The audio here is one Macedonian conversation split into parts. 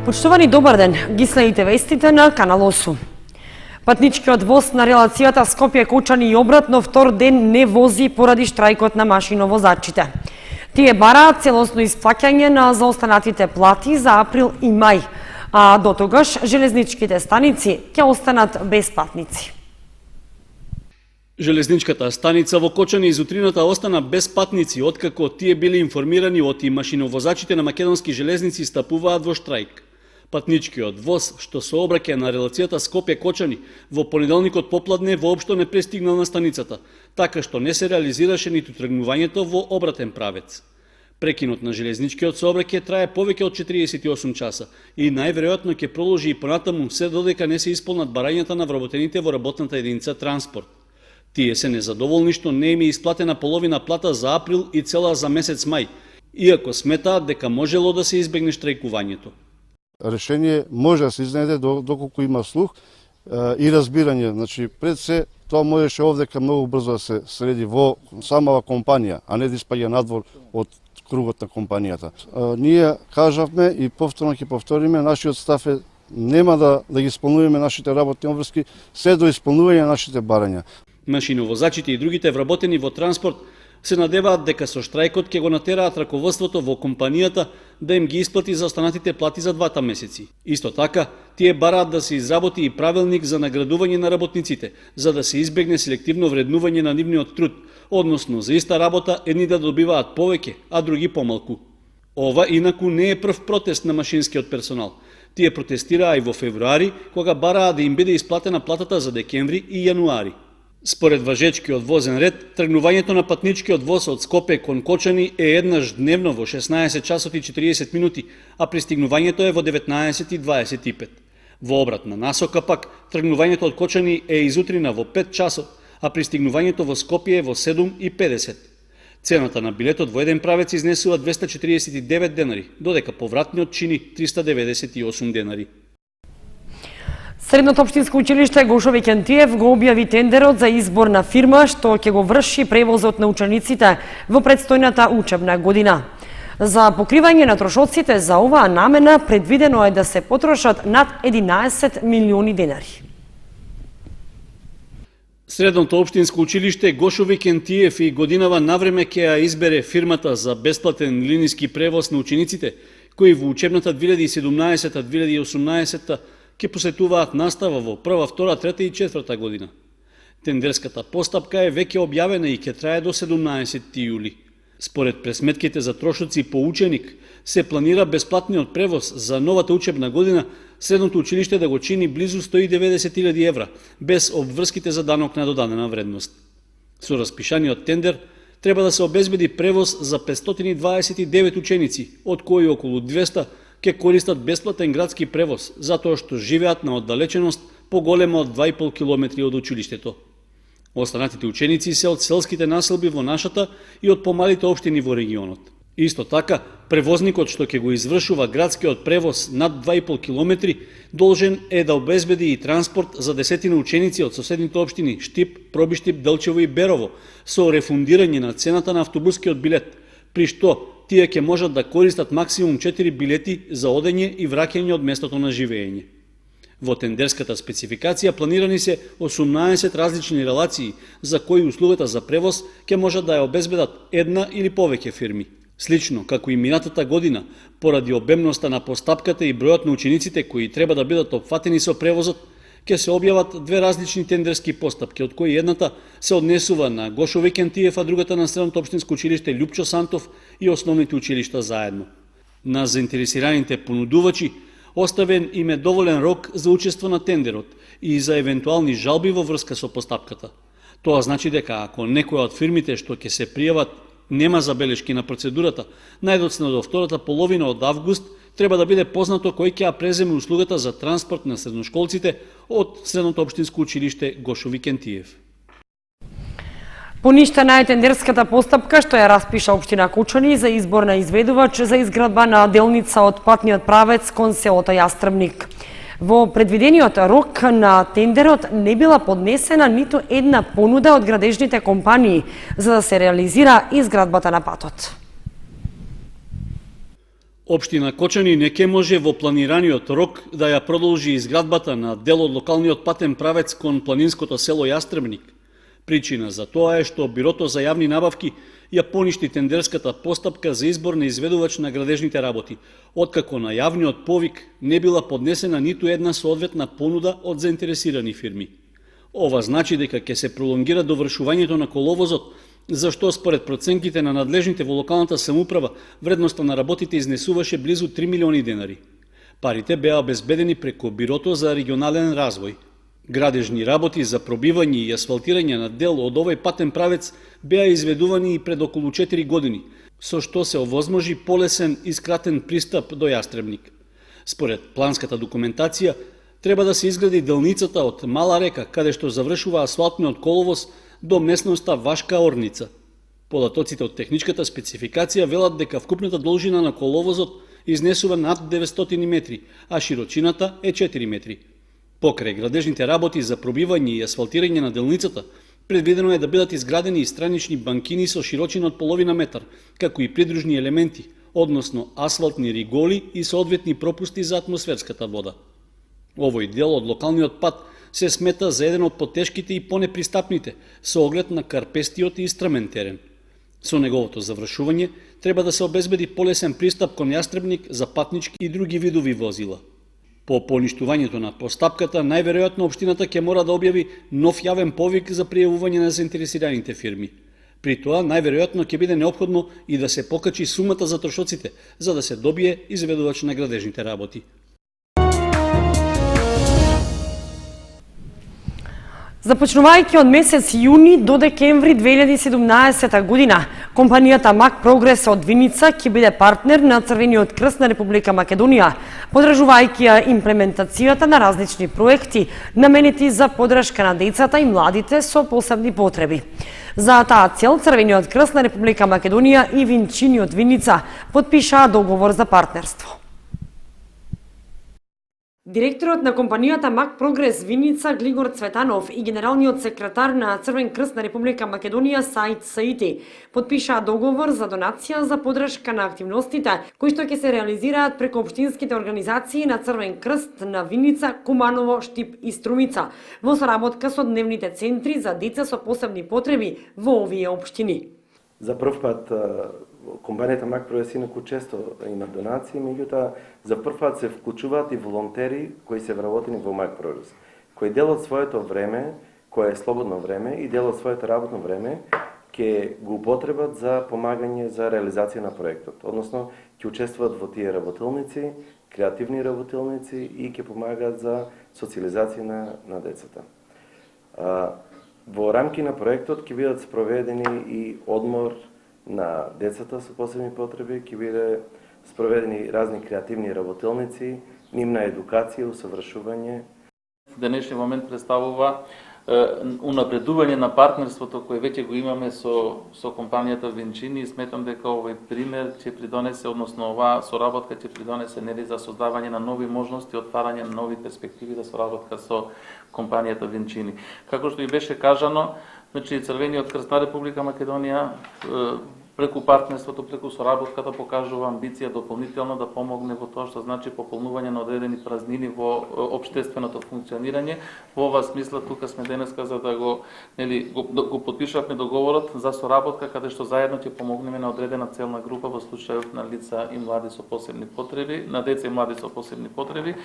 Почитувани, добар ден, ги следите вестите на Канал 8. Патничкиот воз на релацијата Скопје-Кочани и обратно втор ден не вози поради штрајкот на машиновозачите. Тие бараат целосно исплаќање на заостанатите плати за април и мај, а до тогаш железничките станици ќе останат без патници. Железничката станица во Кочани изутрината остана без патници, откако тие били информирани оти машиновозачите на македонски железници стапуваат во штрајк. Патничкиот воз, што сообраќа на релацијата Скопје-Кочани, во понеделникот попладне воопшто не пристигнал на станицата, така што не се реализираше ниту тргнувањето во обратен правец. Прекинот на железничкиот сообраќај трае повеќе од 48 часа и најверојатно ќе продолжи и понатаму се додека не се исполнат барањата на вработените во работната единица транспорт. Тие се незадоволни што не им е исплатена половина плата за април и цела за месец мај, иако сметаат дека можело да се избегне штрајкувањето. Решение може да се изнеде доколку има слух и разбирање. Значи, пред се, тоа можеше овдека многу брзо да се среди во самава компанија, а не да испаѓа надвор од кругот на компанијата. Ние кажавме и повторно ќе повториме, нашиот став е нема да ги исполнуваме нашите работни обврски, се до исполнување на нашите барања. Машиновозачите и другите вработени во транспорт се надеваат дека со штрајкот ќе го натераат раководството во компанијата да им ги исплати за останатите плати за 2 месеци. Исто така, тие бараат да се изработи и правилник за наградување на работниците, за да се избегне селективно вреднување на нивниот труд, односно за иста работа едни да добиваат повеќе, а други помалку. Ова инаку не е прв протест на машинскиот персонал. Тие протестираа и во февруари, кога бараа да им биде исплатена платата за декември и јануари. Според важечкиот возен ред, тргнувањето на патничкиот воз од Скопје кон Кочани е еднаш дневно во 16 часот и 40 минути, а пристигнувањето е во 19:25. Во обратна насока пак, тргнувањето од Кочани е изутрина во 5 часот, а пристигнувањето во Скопје е во 7:50. Цената на билетот во еден правец изнесува 249 денари, додека повратниот чини 398 денари. Средното општинско училиште Гошо Викентиев го објави тендерот за избор на фирма што ќе го врши превозот на учениците во предстојната учебна година. За покривање на трошоците за оваа намена предвидено е да се потрошат над 11 милиони денари. Средното општинско училиште Гошо Викентиев и годинава навреме ќе ја избере фирмата за бесплатен линиски превоз на учениците, кои во учебната 2017-2018 ќе посетуваат настава во прва, втора, трета и четврта година. Тендерската постапка е веќе објавена и ќе трае до 17 јули. Според пресметките за трошоци по ученик, се планира бесплатниот превоз за новата учебна година средното училиште да го чини близу 190.000 евра, без обврските за данок на додадена вредност. Со распишаниот тендер треба да се обезбеди превоз за 529 ученици, од кои околу 200 ќе користат бесплатен градски превоз, затоа што живеат на оддалеченост поголема од 2,5 километри од училиштето. Останатите ученици се од селските населби во нашата и од помалите општини во регионот. Исто така, превозникот што ќе го извршува градскиот превоз над 2,5 километри должен е да обезбеди и транспорт за десетина ученици од соседните општини Штип, Пробиштип, Делчево и Берово со рефундирање на цената на автобускиот билет, при што тие ќе можат да користат максимум 4 билети за одење и враќање од местото на живење. Во тендерската спецификација планирани се 18 различни релации за кои услугата за превоз ќе можат да ја обезбедат една или повеќе фирми. Слично, како и минатата година, поради обемноста на постапката и бројот на учениците кои треба да бидат опфатени со превозот, ќе се објават две различни тендерски постапки, од кои едната се однесува на Гошо Викентиев, а другата на Средното општинско училиште Лјупчо Сантов и основните училишта заедно. На заинтересираните понудувачи оставен им е доволен рок за учество на тендерот и за евентуални жалби во врска со постапката. Тоа значи дека ако некоја од фирмите што ќе се пријават нема забелешки на процедурата, најдоцна до втората половина од август треба да биде познато кој ќе ја преземе услугата за транспорт на средношколците од Средното општинско училиште Гошо Викентиев. Поништена е тендерската постапка што ја распиша општина Кочани за избор на изведувач за изградба на делница од патниот правец кон селото Јастребник. Во предвидениот рок на тендерот не била поднесена ниту една понуда од градежните компании за да се реализира изградбата на патот. Општина Кочани не ке може во планираниот рок да ја продолжи изградбата на дел од локалниот патен правец кон планинското село Јастребник. Причина за тоа е што Бирото за јавни набавки ја поништи тендерската постапка за избор на изведувач на градежните работи, откако на јавниот повик не била поднесена ниту една соодветна понуда од заинтересирани фирми. Ова значи дека ќе се пролонгира довршувањето на коловозот, зашто според проценките на надлежните во локалната самоуправа вредноста на работите изнесуваше близу 3 милиони денари. Парите беа обезбедени преку Бирото за регионален развој. Градежни работи за пробивање и асфалтирање на дел од овој патен правец беа изведувани и пред околу 4 години, со што се овозможи полесен и скратен пристап до Јастребник. Според планската документација, треба да се изгради делницата од Мала река, каде што завршува асфалтниот коловоз, до местноста Вашка Орница. Податоците од техничката спецификација велат дека вкупната должина на коловозот изнесува над 900 метри, а широчината е 4 метри. Покрај градежните работи за пробивање и асфалтирање на делницата, предвидено е да бидат изградени и странични банкини со широчина од половина метар, како и придружни елементи, односно асфалтни риголи и соодветни пропусти за атмосферската вода. Овој дел од локалниот пат се смета за еден од потешките и понепристапните, со оглед на карпестиот и истрамен терен. Со неговото завршување треба да се обезбеди полесен пристап кон Јастребник за патнички и други видови возила. По поништувањето на постапката, најверојатно општината ќе мора да објави нов јавен повик за пријавување на заинтересираните фирми. При тоа, најверојатно ќе биде неопходно и да се покачи сумата за трошоците, за да се добие изведувач на градежните работи. Започнувајќи од месец јуни до декември 2017 година, компанијата Мак Прогрес од Виница ќе биде партнер на Црвениот крст на Република Македонија, подржувајќи ја имплементацијата на различни проекти наменети за подршка на децата и младите со посебни потреби. За таа цел Црвениот крст на Република Македонија и Винчини од Виница потпишаа договор за партнерство. Директорот на компанијата Мак Прогрес Виница Глигор Цветанов и генералниот секретар на Црвен крст на Република Македонија Саид Саити потпишаа договор за донација за подршка на активностите кои што ќе се реализираат преку општинските организации на Црвен крст на Виница, Куманово, Штип и Струмица во соработка со дневните центри за деца со посебни потреби во овие општини. За прв пат компанијата Мак Прогрес инаку често има донации, меѓутоа за прв пат се вклучуваат и волонтери кои се вработени во Мак Прогрес, кои дел од своето време, кое е слободно време и дел од своето работно време ќе го употребат за помагање за реализација на проектот, односно ќе учествуваат во тие работилници, креативни работилници и ќе помагаат за социализација на децата. Во рамки на проектот ќе бидат спроведени и одмор на децата со посебни потреби, ќе биде спроведени разни креативни работилници, нивна едукација, усавршување. Денешниот момент представува унапредување на партнерството кое веќе го имаме со компанијата Винчини и сметам дека овој пример ќе придонесе, односно оваа соработка ќе придонесе нели за создавање на нови можности, отварање на нови перспективи за соработка со компанијата Винчини. Како што и беше кажано, значи Црвениот крст на Република Македонија преку партнерството, преку соработката покажува амбиција дополнително да помогне во тоа што значи пополнување на одредени празнини во општественото функционирање. Во оваа смисла тука сме денеска за да го потпишавме договорот за соработка каде што заедно ќе помогнеме на одредена целна група во случајов на лица и млади со посебни потреби, на деца и млади со посебни потреби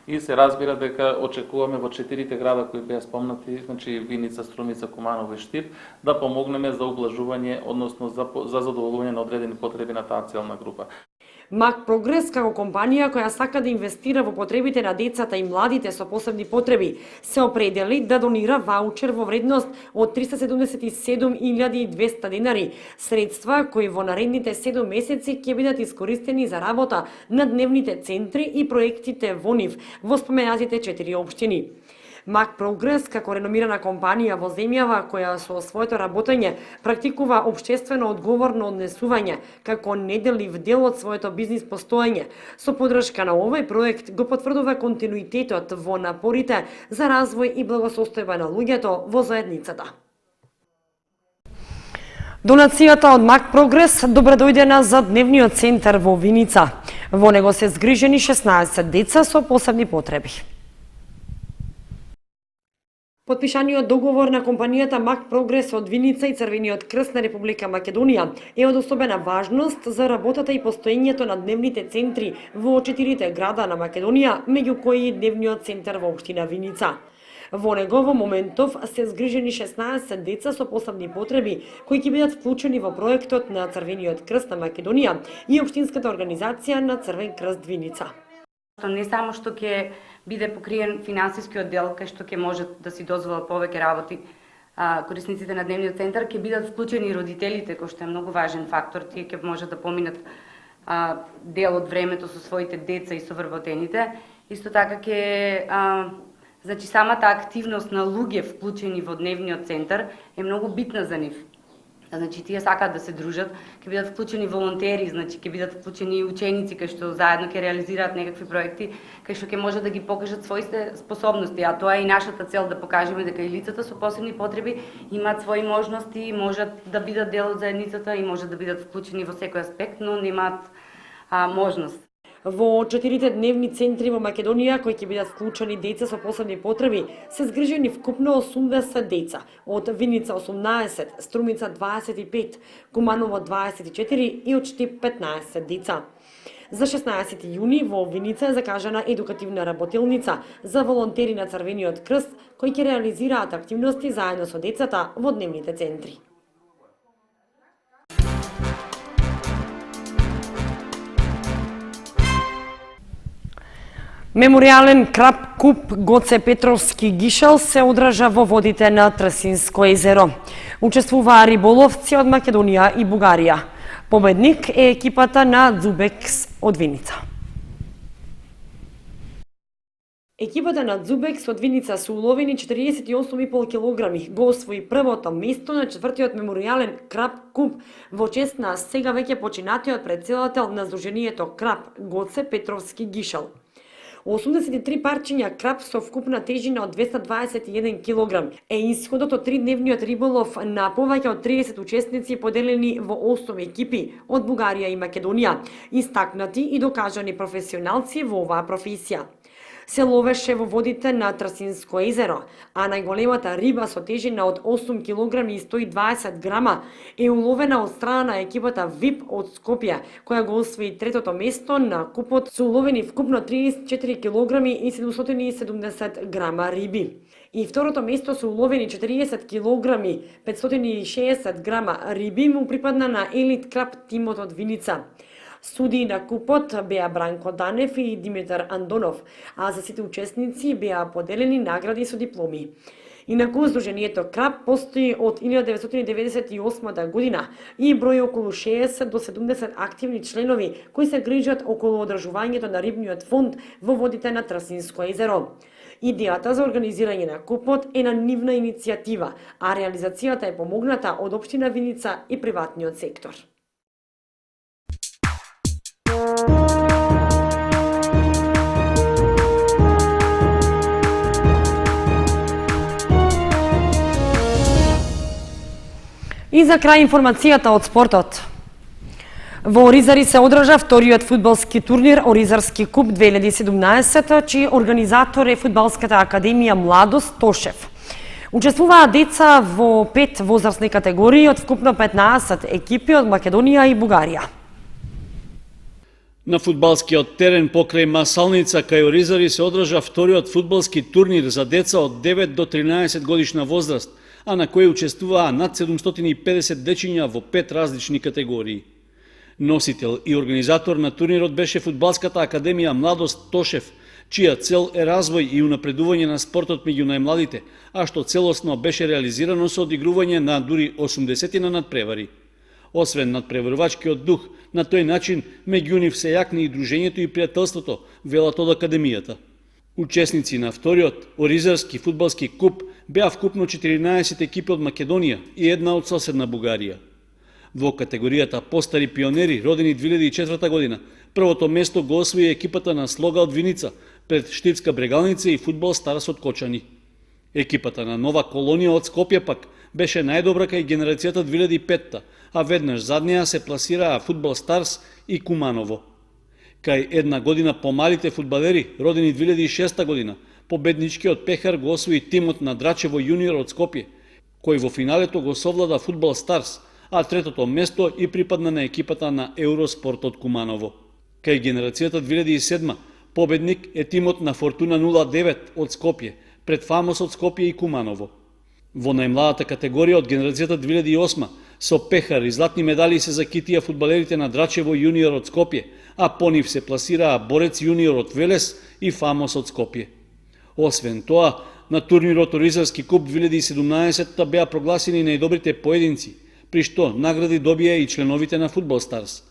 и се разбира дека очекуваме во 4 града кои беа спомнати, значи Виница, Струмица, Куманово и Штип, да помогнеме за ублажување, односно за задоволување на одредени потреби на таа целна група. Мак Прогрес како компанија која сака да инвестира во потребите на децата и младите со посебни потреби се определи да донира ваучер во вредност од 377.200 денари, средства кои во наредните 7 месеци ќе бидат искористени за работа на дневните центри и проектите во нив во споменатите 4 општини. Мак Прогрес, како реномирана компанија во земјава која со своето работење практикува општествено одговорно однесување како неделив дел од своето бизнис постоење, со подршка на овој проект го потврдува континуитетот во напорите за развој и благосостојба на луѓето во заедницата. Донацијата од Мак Прогрес добредојдена за дневниот центар во Виница. Во него се згрижени 16 деца со посебни потреби. Подпишаниот договор на компанијата Мак Прогрес од Виница и Црвениот крст на Република Македонија е од особена важност за работата и постоењето на дневните центри во 4 града на Македонија, меѓу кои и дневниот центар во општина Виница. Во него во моментов се згрижени 16 деца со посебни потреби кои ќе бидат вклучени во проектот на Црвениот крст на Македонија и општинската организација на Црвен крст Виница. Не само што ќе биде покриен финансискиот дел, кај што ќе може да си дозволат повеќе работи корисниците на дневниот центар, ќе бидат вклучени и родителите, кој што е многу важен фактор. Тие ќе може да поминат дел од времето со своите деца и со вработените. Исто така значи самата активност на луѓе вклучени во дневниот центар е многу битна за нив. Значи тие сакаат да се дружат, ќе бидат вклучени волонтери, значи ќе бидат вклучени ученици кои што заедно ќе реализираат некакви проекти, кои што ќе може да ги покажат своите способности, а тоа е и нашата цел, да покажеме дека и лицата со посебни потреби имаат свои можности, можат да бидат дел од заедницата и можат да бидат вклучени во секој аспект, но немаат можност. Во 4 дневни центри во Македонија, кои ќе бидат вклучени деца со посебни потреби, се згрижени вкупно 80 деца, од Виница 18, Струмица 25, Куманово 24 и очти 15 деца. За 16 јуни во Виница е закажана едукативна работилница за волонтери на Црвениот крст, кои ќе реализираат активности заедно со децата во дневните центри. Меморијален крап куп Гоце Петровски гишел се одржа во водите на Трсинско езеро. Учествуваа риболовци од Македонија и Бугарија. Победник е екипата на Дзубекс од Виница. Екипата на Дзубекс од Виница со уловени 48,5 килограми го освои првото место на 4-тиот меморијален крап куп во чест на сега веќе починатиот претседател на Сдруженијето Крап Гоце Петровски гишел. 83 парчиња крап со вкупна тежина од 221 килограм е исходот од 3-дневниот риболов на повеќе од 30 учесници поделени во 8 екипи од Бугарија и Македонија, истакнати и докажани професионалци во оваа професија. Се ловеше во водите на Трсинско езеро, а најголемата риба со тежина од 8 кг и 120 грама е уловена од страна на екипата ВИП од Скопје, која го освои третото место на купот со уловени вкупно 34 кг и 770 грама риби. И второто место со уловени 40 кг 560 грама риби му припадна на елит крап тимот од Виница. Судии на купот беа Бранко Данев и Димитар Андонов, а за сите учесници беа поделени награди со дипломи. Инаку Сдруженијето Крап постои од 1998 година и брои околу 60 до 70 активни членови кои се грижат околу одржувањето на рибниот фонд во водите на Трсинско езеро. Идејата за организирање на купот е на нивна иницијатива, а реализацијата е помогната од општина Виница и приватниот сектор. И за крај информацијата од спортот. Во Оризари се одржа вториот фудбалски турнир Оризарски куп 2017, чиј организатор е Фудбалската академија Младост Тошев. Учествуваа деца во 5 возрастни категории од вкупно 15 екипи од Македонија и Бугарија. На фудбалскиот терен покрај Масалница кај Оризари се одржа вториот фудбалски турнир за деца од 9 до 13 годишна возраст, а на кој учествуваа над 750 дечиња во 5 различни категории. Носител и организатор на турнирот беше Фудбалската академија Младост Тошев, чија цел е развој и унапредување на спортот меѓу најмладите, а што целосно беше реализирано со одигрување на дури 80 надпревари. Освен надпреварувачкиот дух, на тој начин меѓу нив се јакни и дружењето и пријателството, велат од академијата. Учесници на вториот Оризарски фудбалски куп беа вкупно 14 екипи од Македонија и една од соседна Бугарија. Во категоријата постари пионери, родени 2004 година, првото место го освои екипата на Слога од Виница пред Штипска Брегалница и Фудбал Старс од Кочани. Екипата на Нова Колонија од Скопје пак беше најдобра кај генерацијата 2005-та, а веднаш зад неа се пласираа Фудбал Старс и Куманово. Кај една година помалите фудбалери, родени 2006 година, победничкиот пехар го освои тимот на Драчево јуниор од Скопје, кој во финалето го совлада Фудбал Старс, а третото место и припадна на екипата на Евроспорт од Куманово. Кај генерацијата 2007 победник е тимот на Фортуна 09 од Скопје, пред Фамос од Скопје и Куманово. Во најмладата категорија од генерацијата 2008 со пехар и златни медали се закитија фудбалерите на Драчево јуниор од Скопје, а по нив се пласираа Борец јуниор од Велес и Фамос од Скопје. Освен тоа, на турнирот Оризарски куп 2017 беа прогласени најдобрите поединци, при што награди добија и членовите на Фудбал Старс.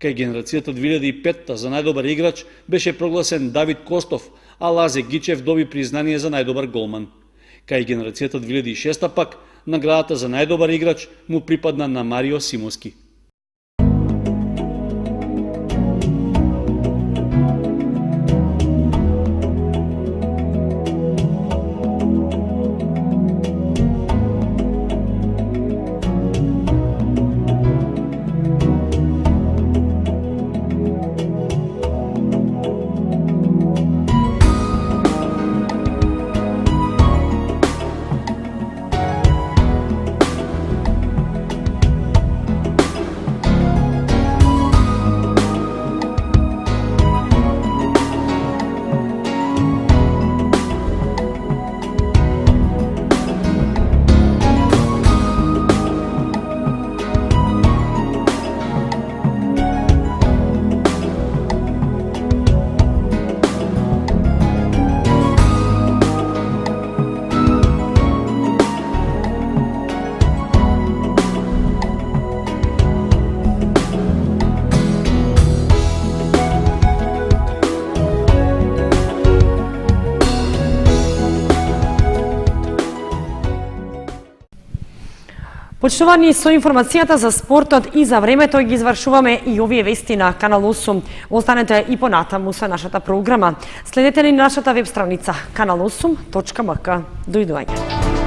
Кај генерацијата 2005 за најдобар играч беше прогласен Давид Костов, а Лазе Гичев доби признание за најдобар голман. Кај генерацијата 2006 пак, наградата за најдобар играч му припадна на Марио Симоски. Почитувани, со информацијата за спортот и за времето ги извршуваме и овие вести на Канал 8. Останете и понатаму со нашата програма. Следете ни нашата веб страница kanal8.mk. Дојдување.